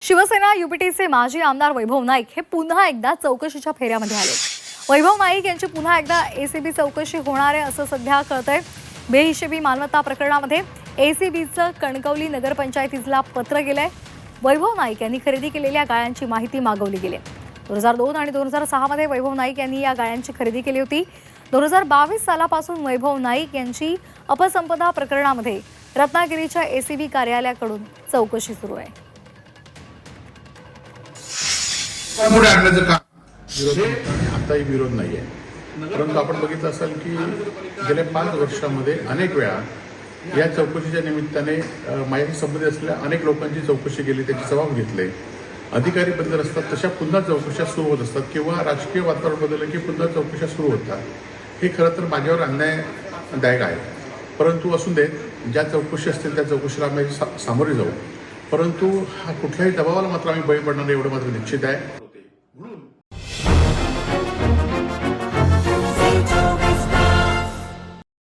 शिवसेना युपीटीचे माजी आमदार वैभव नाईक हे पुन्हा एकदा चौकशीच्या फेऱ्यामध्ये आले। वैभव नाईक यांची पुन्हा एकदा एसीबी चौकशी होणार आहे असं सध्या कळतंय। बेहिशेबी मालमत्ता प्रकरणामध्ये एसीबीचं कणकवली नगरपंचायतीला पत्र गेलंय। वैभव नाईक यांनी खरेदी केलेल्या गायांची माहिती मागवली गेली। 2002 आणि 2006 मध्ये वैभव नाईक यांनी या गायांची खरेदी केली होती। 2022 सालापासून वैभव नाईक यांची अपसंपदा प्रकरणामध्ये रत्नागिरीच्या एसीबी कार्यालयाकडून चौकशी सुरू आहे। पुढे आणण्याचं काम आताही विरोध नाही आहे, परंतु आपण बघितलं असाल की गेल्या 5 वर्षामध्ये अनेक वेळा या चौकशीच्या निमित्ताने माझ्याशी संबंधित असलेल्या अनेक लोकांची चौकशी केली, त्याचे जबाब घेतले। अधिकारी बदल असतात तशा पुन्हा चौकशा सुरू होत असतात किंवा राजकीय वातावरण बदललं की पुन्हा चौकशा सुरू होतात। हे खरं तर माझ्यावर अन्यायदायक आहे, परंतु असून देत, ज्या चौकशी असतील त्या चौकशीला आम्ही सामोरे जाऊ, परंतु हा कुठल्याही दबावाला मात्र आम्ही बळी पडणार नाही एवढं मात्र निश्चित आहे।